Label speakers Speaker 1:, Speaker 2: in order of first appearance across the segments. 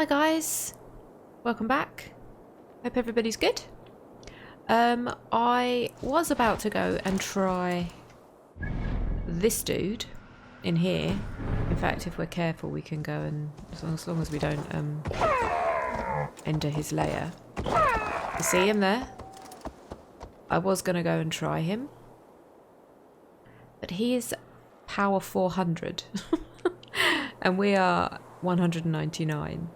Speaker 1: Hi guys, welcome back. Hope everybody's good. I was about to go and try this dude in here. In fact, if we're careful, we can go and, as long as we don't enter his lair. You see him there? I was going to go and try him, but he is power 400 and we are 199.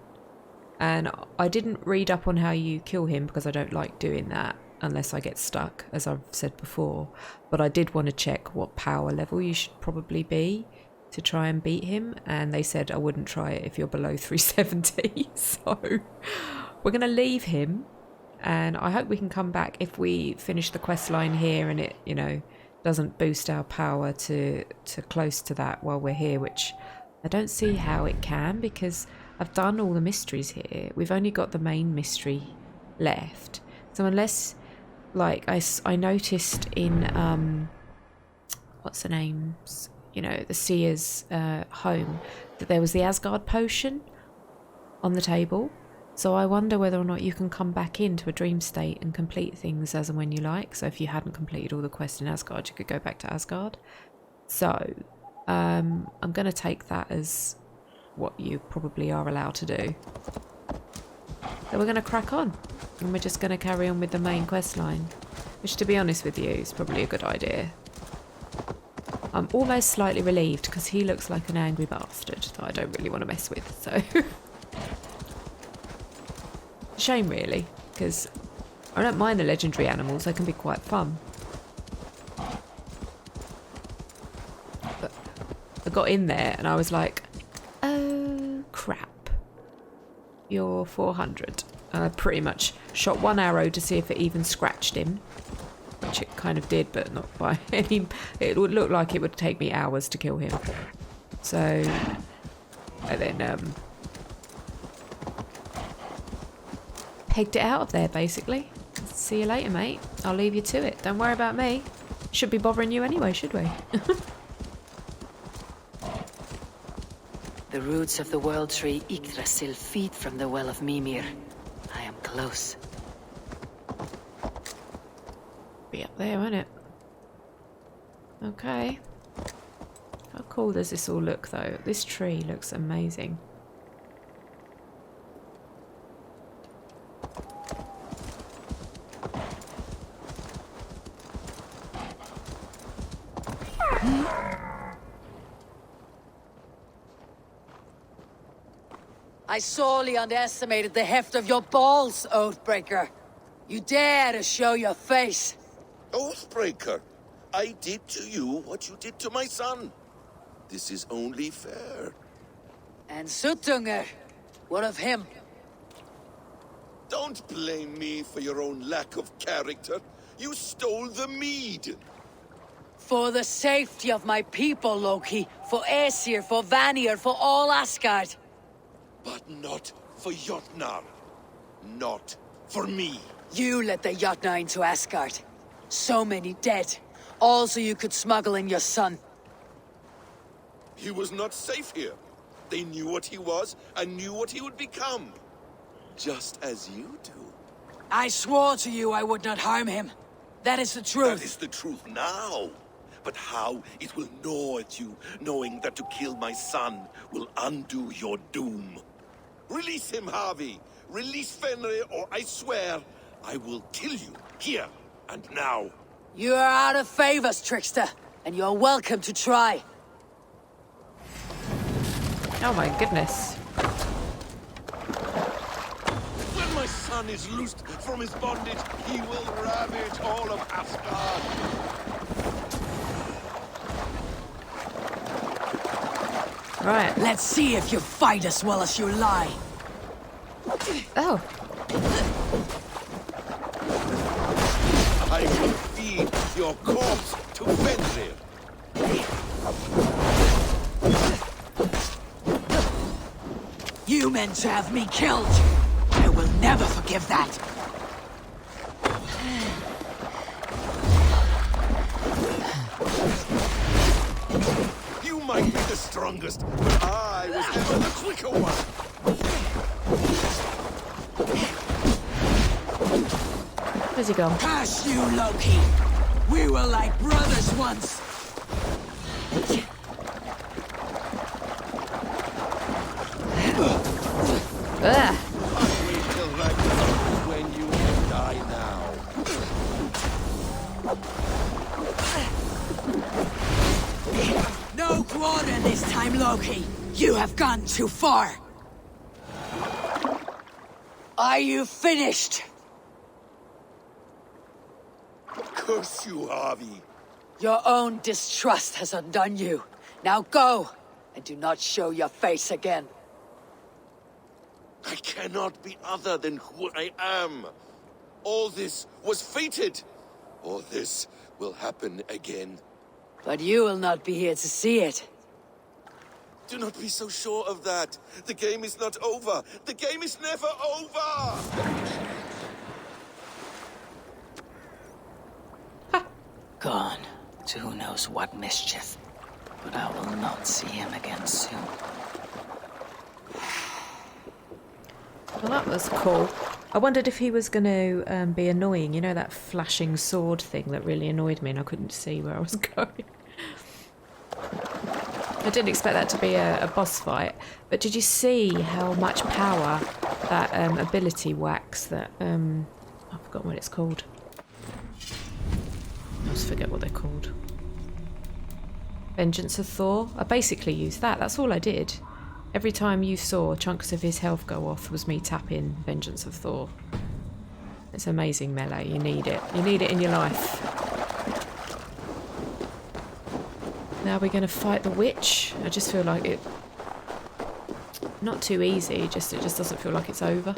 Speaker 1: And I didn't read up on how you kill him because I don't like doing that unless I get stuck, as I've said before. But I did want to check what power level you should probably be to try and beat him. And they said I wouldn't try it if you're below 370. So we're going to leave him. And I hope we can come back if we finish the quest line here and it, doesn't boost our power to close to that while we're here, which I don't see how it can because I've done all the mysteries here. We've only got the main mystery left. So unless, like, I noticed in, what's the names? The Seer's home, that there was the Asgard potion on the table. So I wonder whether or not you can come back into a dream state and complete things as and when you like. So if you hadn't completed all the quests in Asgard, you could go back to Asgard. So I'm going to take that as what you probably are allowed to do. So we're going to crack on and we're just going to carry on with the main quest line, which, to be honest with you, is probably a good idea. I'm almost slightly relieved because he looks like an angry bastard that I don't really want to mess with, so shame really, because I don't mind the legendary animals, they can be quite fun. But I got in there and I was like, oh crap, you're 400. And I pretty much shot one arrow to see if it even scratched him, which it kind of did, but not by any. It would look like it would take me hours to kill him. So, and then pegged it out of there basically. See you later, mate. I'll leave you to it. Don't worry about me. Should be bothering you anyway, should we?
Speaker 2: The roots of the World Tree Yggdrasil feed from the Well of Mimir. I am close.
Speaker 1: Be up there, won't it? Okay. How cool does this all look, though? This tree looks amazing.
Speaker 2: I sorely underestimated the heft of your balls, Oathbreaker. You dare to show your face.
Speaker 3: Oathbreaker, I did to you what you did to my son. This is only fair.
Speaker 2: And Suttungr, what of him?
Speaker 3: Don't blame me for your own lack of character. You stole the mead.
Speaker 2: For the safety of my people, Loki. For Aesir, for Vanir, for all Asgard.
Speaker 3: But not for Jotnar. Not for me.
Speaker 2: You let the Jotnar into Asgard. So many dead. All so you could smuggle in your son.
Speaker 3: He was not safe here. They knew what he was and knew what he would become. Just as you do.
Speaker 2: I swore to you I would not harm him. That is the truth.
Speaker 3: That is the truth now. But how it will gnaw at you, knowing that to kill my son will undo your doom. Release him, Harvey. Release Fenrir, or I swear, I will kill you, here and now.
Speaker 2: You are out of favors, trickster, and you're welcome to try.
Speaker 1: Oh my goodness.
Speaker 3: When my son is loosed from his bondage, he will ravage all of Asgard.
Speaker 1: Right.
Speaker 2: Let's see if you fight as well as you lie.
Speaker 1: Oh.
Speaker 3: I will feed your corpse to Fenrir.
Speaker 2: You meant to have me killed. I will never forgive that.
Speaker 3: You might be the strongest, but I was ever the quicker one.
Speaker 1: Where's he gone?
Speaker 2: Curse you, Loki! We were like brothers once!
Speaker 1: Ugh.
Speaker 3: Wait till Ragnarok when you will die now.
Speaker 2: No quarter this time, Loki! You have gone too far! Are you finished?
Speaker 3: Curse you, Harvey.
Speaker 2: Your own distrust has undone you. Now go, and do not show your face again.
Speaker 3: I cannot be other than who I am. All this was fated. All this will happen again.
Speaker 2: But you will not be here to see it.
Speaker 3: Do not be so sure of that. The game is not over. The game is never over!
Speaker 2: Gone to who knows what mischief. But I will not see him again soon.
Speaker 1: Well, that was cool. I wondered if he was going to be annoying. You know, that flashing sword thing that really annoyed me and I couldn't see where I was going. I didn't expect that to be a boss fight. But did you see how much power that ability wax that... I've forgotten what it's called. I always forget what they're called. Vengeance of Thor. I basically used that. That's all I did. Every time you saw chunks of his health go off was me tapping Vengeance of Thor. It's amazing melee. You need it. You need it in your life. Now we're going to fight the witch. I just feel like it... Not too easy, it just doesn't feel like it's over.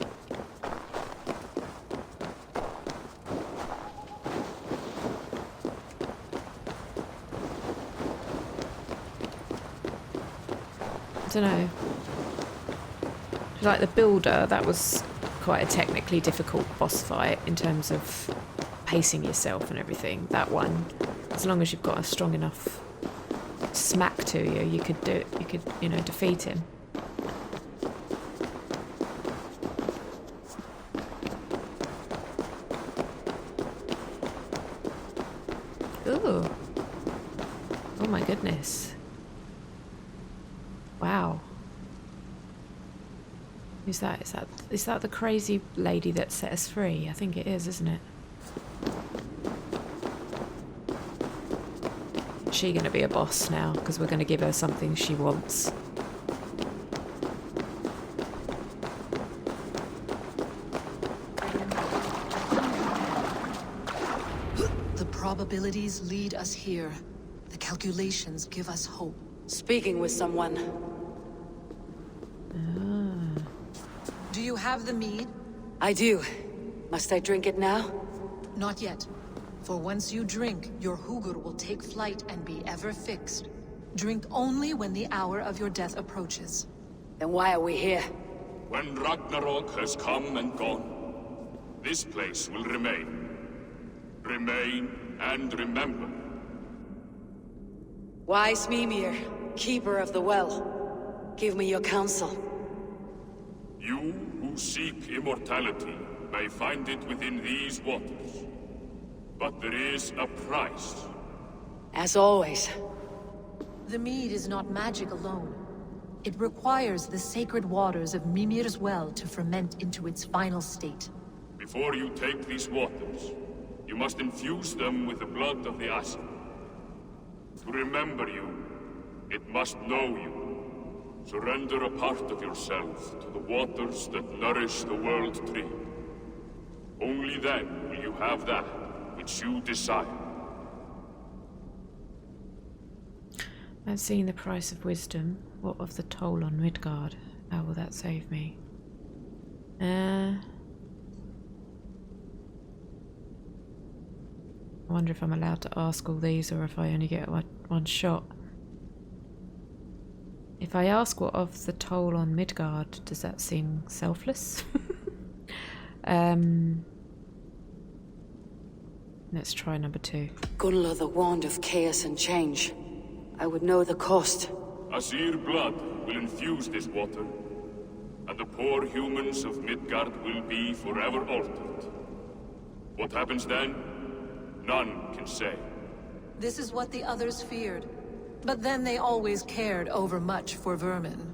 Speaker 1: I don't know. Like the builder, that was quite a technically difficult boss fight in terms of pacing yourself and everything. That one, as long as you've got a strong enough smack to you, you could do it. You could, you know, defeat him. Ooh. Oh my goodness. Wow. Who's that? Is that the crazy lady that set us free? I think it is, isn't it? Is she going to be a boss now? Because we're going to give her something she wants.
Speaker 4: The probabilities lead us here. The calculations give us hope.
Speaker 2: Speaking with someone.
Speaker 4: Do you have the mead?
Speaker 2: I do. Must I drink it now?
Speaker 4: Not yet. For once you drink, your Hugur will take flight and be ever fixed. Drink only when the hour of your death approaches.
Speaker 2: Then why are we here?
Speaker 5: When Ragnarok has come and gone, this place will remain. Remain and remember.
Speaker 2: Wise Mimir, keeper of the well, give me your counsel.
Speaker 5: You who seek immortality may find it within these waters. But there is a price.
Speaker 2: As always.
Speaker 4: The mead is not magic alone. It requires the sacred waters of Mimir's well to ferment into its final state.
Speaker 5: Before you take these waters, you must infuse them with the blood of the Asa. To remember you, it must know you. Surrender a part of yourself to the waters that nourish the world tree. Only then will you have that which you desire.
Speaker 1: I've seen the price of wisdom. What of the toll on Midgard? How will that save me? I wonder if I'm allowed to ask all these or if I only get one shot. If I ask what of the toll on Midgard, does that seem selfless? Let's try number 2.
Speaker 2: Gunla, the wand of chaos and change. I would know the cost.
Speaker 5: Asir blood will infuse this water, and the poor humans of Midgard will be forever altered. What happens then? None can say.
Speaker 4: This is what the others feared. But then they always cared overmuch for vermin.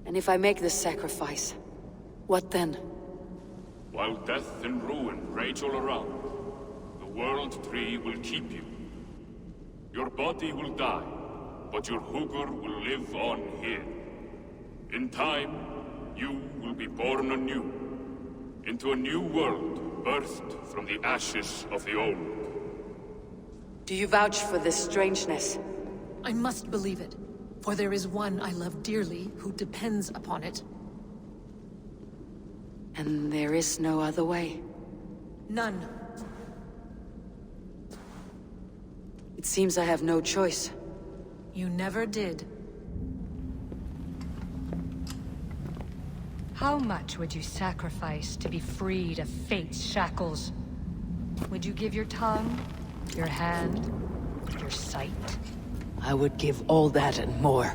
Speaker 2: And if I make this sacrifice, what then?
Speaker 5: While death and ruin rage all around, the World Tree will keep you. Your body will die, but your Hugur will live on here. In time, you will be born anew, into a new world birthed from the ashes of the old.
Speaker 2: Do you vouch for this strangeness?
Speaker 4: I must believe it, for there is one I love dearly who depends upon it.
Speaker 2: And there is no other way.
Speaker 4: None.
Speaker 2: It seems I have no choice.
Speaker 4: You never did.
Speaker 6: How much would you sacrifice to be freed of fate's shackles? Would you give your tongue, your hand, your sight?
Speaker 2: I would give all that and more.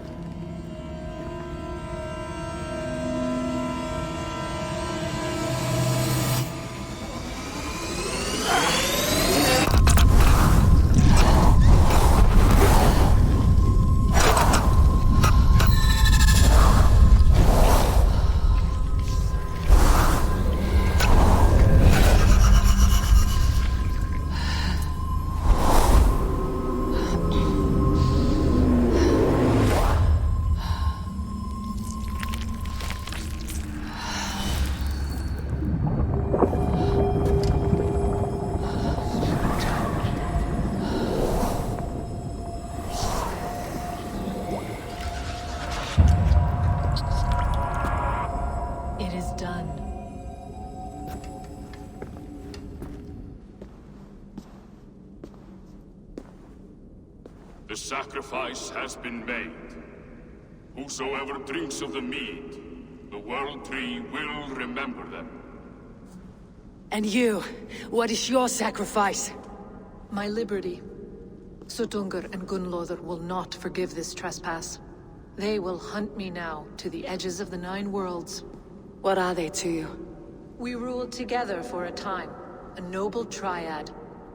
Speaker 4: It is done.
Speaker 5: The sacrifice has been made. Whosoever drinks of the mead, the World Tree will remember them.
Speaker 2: And you, what is your sacrifice?
Speaker 4: My liberty. Sutungur and Gunlother will not forgive this trespass. They will hunt me now to the edges of the 9 worlds.
Speaker 2: What are they to you?
Speaker 4: We ruled together for a time, a noble triad,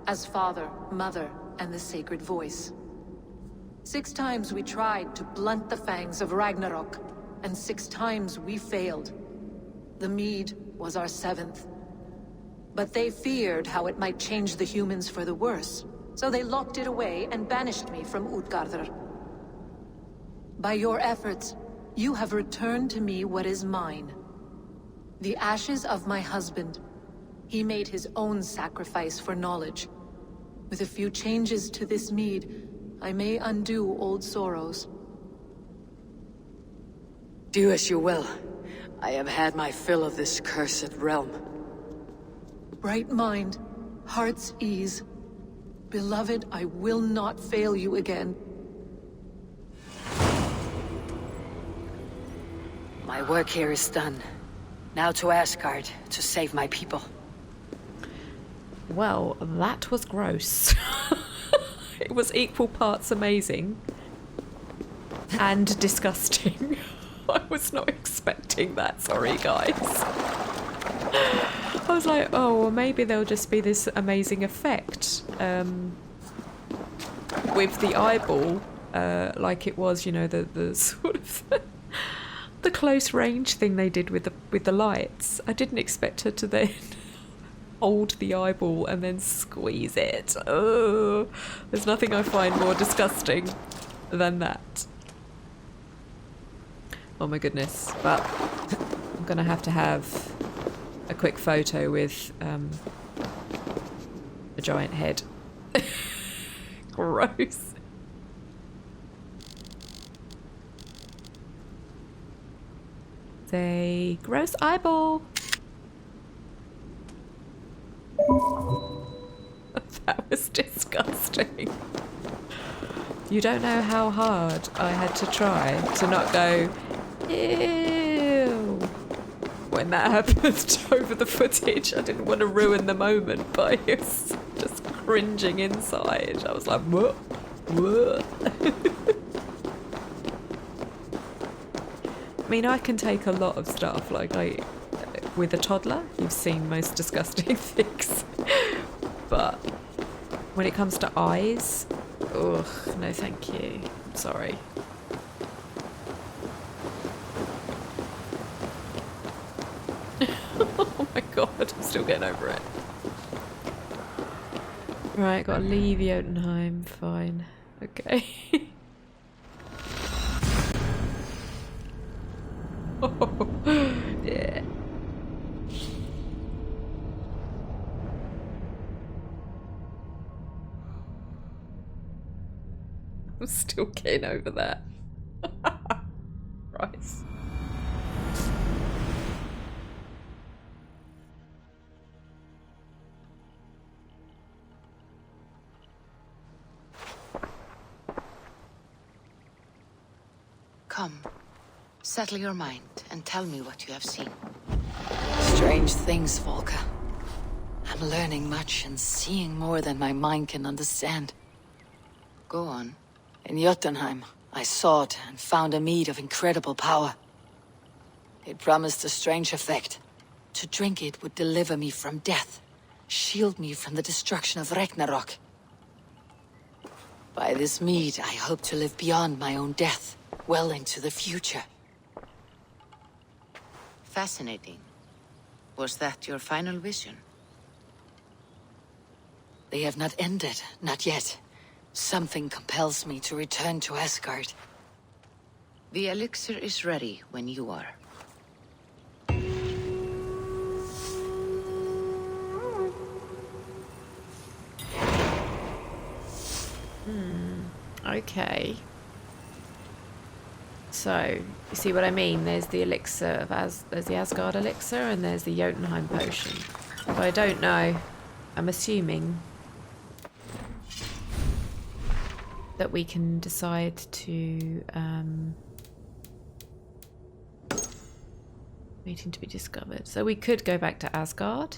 Speaker 4: as father, mother, and the sacred voice. 6 times we tried to blunt the fangs of Ragnarok, and 6 times we failed. The mead was our 7th. But they feared how it might change the humans for the worse, so they locked it away and banished me from Utgardr. By your efforts, you have returned to me what is mine. The ashes of my husband. He made his own sacrifice for knowledge. With a few changes to this mead, I may undo old sorrows.
Speaker 2: Do as you will. I have had my fill of this cursed realm.
Speaker 4: Bright mind, heart's ease. Beloved, I will not fail you again.
Speaker 2: My work here is done. Now to Asgard, to save my people.
Speaker 1: Well, that was gross. It was equal parts amazing and disgusting. I was not expecting that, sorry guys. I was like, oh, well, maybe there'll just be this amazing effect with the eyeball, like it was, you know, the sort of the close range thing they did with the lights. I didn't expect her to then hold the eyeball and then squeeze it. Oh, there's nothing I find more disgusting than that. Oh my goodness. But I'm gonna have to have a quick photo with a giant head. Gross. A gross eyeball. That was disgusting. You don't know how hard I had to try to not go, ew, when that happened over the footage. I didn't want to ruin the moment, but I was just cringing inside. I was like, what? What? I mean, I can take a lot of stuff, like with a toddler, you've seen most disgusting things. But when it comes to eyes, ugh, no thank you. I'm sorry. Oh my god, I'm still getting over it. Right, gotta leave Jotunheim. Fine. Okay. Oh, yeah. I'm still getting over that. Christ.
Speaker 2: Come, settle your mind and tell me what you have seen. Strange things, Volka. I'm learning much and seeing more than my mind can understand. Go on. In Jotunheim, I sought and found a mead of incredible power. It promised a strange effect. To drink it would deliver me from death, shield me from the destruction of Ragnarok. By this mead, I hope to live beyond my own death, well into the future. Fascinating. Was that your final vision? They have not ended, not yet. Something compels me to return to Asgard. The elixir is ready when you are.
Speaker 1: Okay. So, you see what I mean? There's the elixir of there's the Asgard elixir and there's the Jotunheim potion. But I don't know. I'm assuming that we can decide to waiting to be discovered. So we could go back to Asgard.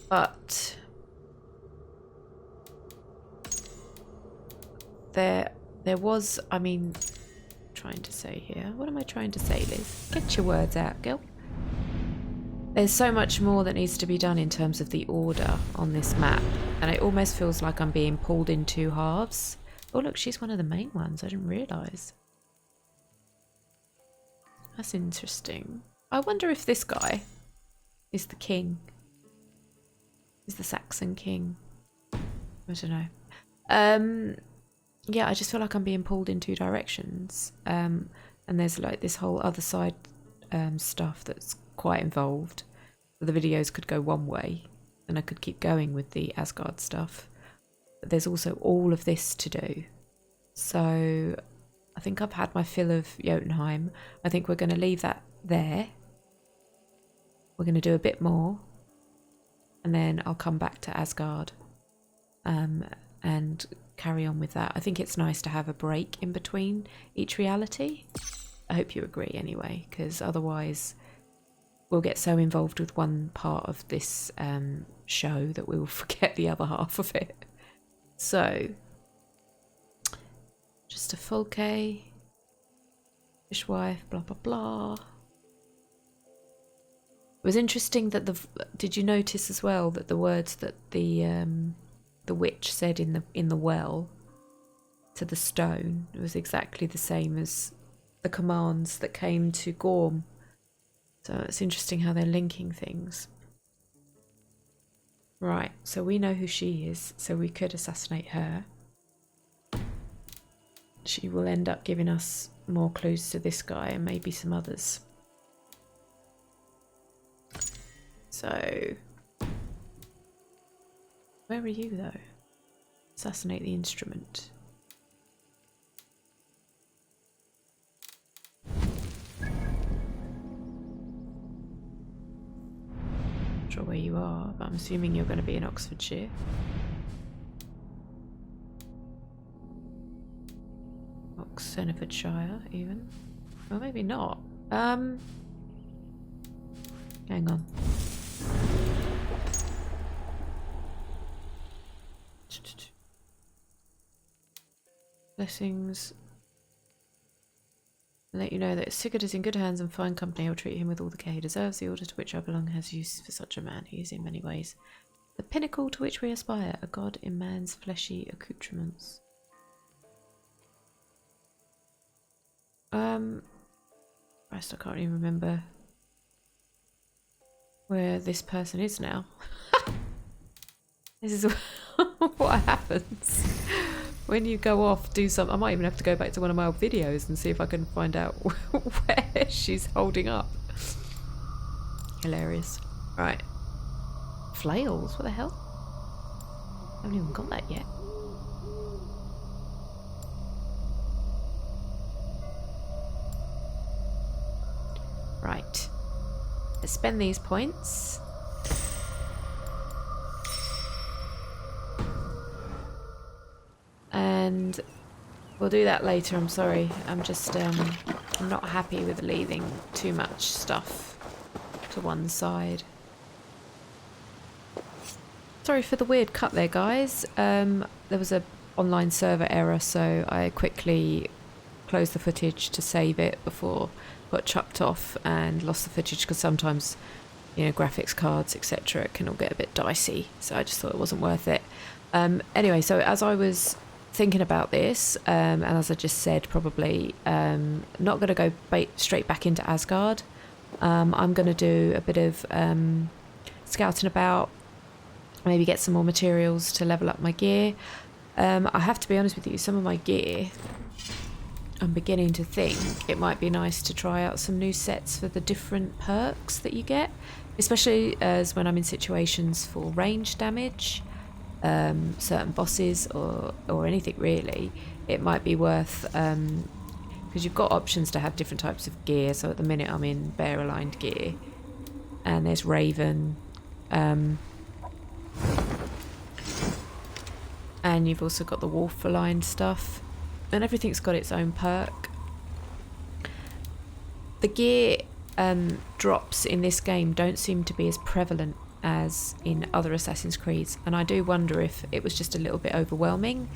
Speaker 1: But there was, I mean, trying to say here. What am I trying to say, Liz? Get your words out, girl. There's so much more that needs to be done in terms of the order on this map, and it almost feels like I'm being pulled in two halves. Oh look, she's one of the main ones. I didn't realise. That's interesting. I wonder if this guy is the king. Is the Saxon king. I don't know. Yeah, I just feel like I'm being pulled in two directions. And there's like this whole other side stuff that's quite involved. The videos could go one way and I could keep going with the Asgard stuff. But there's also all of this to do. So I think I've had my fill of Jotunheim. I think we're going to leave that there. We're going to do a bit more. And then I'll come back to Asgard and carry on with that. I think it's nice to have a break in between each reality. I hope you agree anyway, because otherwise we'll get so involved with one part of this show that we will forget the other half of it. So, just a Folke, fishwife, blah blah blah. It was interesting that did you notice as well that the words that the witch said in the well to the stone, it was exactly the same as the commands that came to Gorm. So it's interesting how they're linking things. Right, so we know who she is, so we could assassinate her. She will end up giving us more clues to this guy and maybe some others. So, where are you though? Assassinate the instrument. Not sure where you are, but I'm assuming you're going to be in Oxfordshire. Oxenfordshire, even. Well, maybe not. Hang on. Blessings. I'll let you know that Sigurd is in good hands and fine company. I will treat him with all the care he deserves. The order to which I belong has use for such a man. He is in many ways the pinnacle to which we aspire, a god in man's fleshy accoutrements. Christ, I can't even remember where this person is now. This is what happens when you go off, do something. I might even have to go back to one of my old videos and see if I can find out where she's holding up. Hilarious. Right. Flails? What the hell? I haven't even got that yet. Right. Let's spend these points. And we'll do that later. I'm sorry. I'm just I'm not happy with leaving too much stuff to one side. Sorry for the weird cut there, guys. There was a online server error, so I quickly closed the footage to save it before it got chucked off and lost the footage because sometimes, you know, graphics cards, etc. can all get a bit dicey. So I just thought it wasn't worth it. Anyway, so as I was thinking about this, and as I just said, probably not going to go straight back into Asgard. I'm going to do a bit of scouting about, maybe get some more materials to level up my gear. I have to be honest with you, some of my gear, I'm beginning to think it might be nice to try out some new sets for the different perks that you get, especially as when I'm in situations for range damage, certain bosses or anything really. It might be worth, because you've got options to have different types of gear. So at the minute I'm in bear aligned gear, and there's Raven, and you've also got the wolf aligned stuff, and everything's got its own perk. The gear drops in this game don't seem to be as prevalent as in other Assassin's Creeds, and I do wonder if it was just a little bit overwhelming.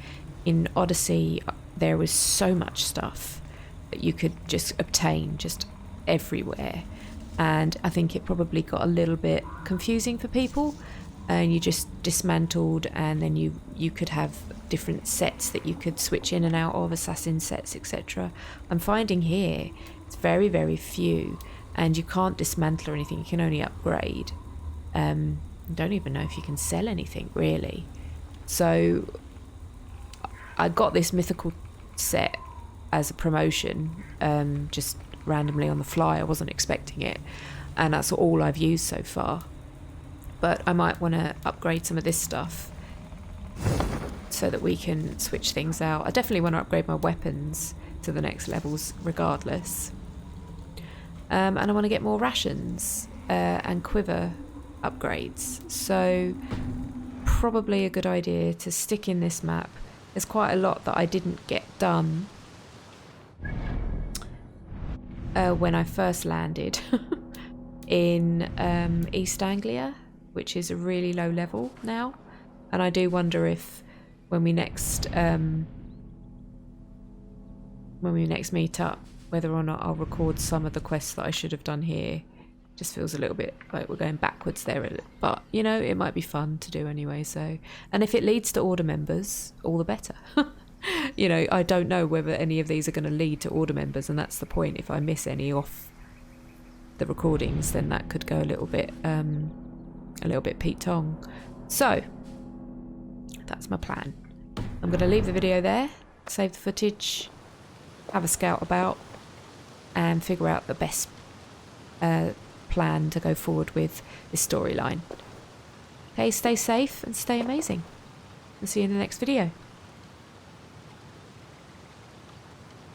Speaker 1: In Odyssey there was so much stuff that you could just obtain just everywhere, and I think it probably got a little bit confusing for people, and you just dismantled, and then you could have different sets that you could switch in and out of, assassin sets, etc. I'm finding here it's very, very few, and you can't dismantle or anything, you can only upgrade. I don't even know if you can sell anything really. So I got this mythical set as a promotion, just randomly on the fly. I wasn't expecting it, and that's all I've used so far. But I might want to upgrade some of this stuff so that we can switch things out. I definitely want to upgrade my weapons to the next levels regardless. And I want to get more rations and quiver upgrades. So probably a good idea to stick in this map. There's quite a lot that I didn't get done when I first landed in East Anglia, which is a really low level now, and I do wonder if when we next meet up, whether or not I'll record some of the quests that I should have done here. Just feels a little bit like we're going backwards there, but you know, it might be fun to do anyway. So, and if it leads to order members, all the better. You know, I don't know whether any of these are going to lead to order members, and that's the point. If I miss any off the recordings, then that could go a little bit Pete Tong. So that's my plan. I'm going to leave the video there, save the footage, have a scout about, and figure out the best plan to go forward with this storyline. Okay, stay safe and stay amazing. I'll see you in the next video.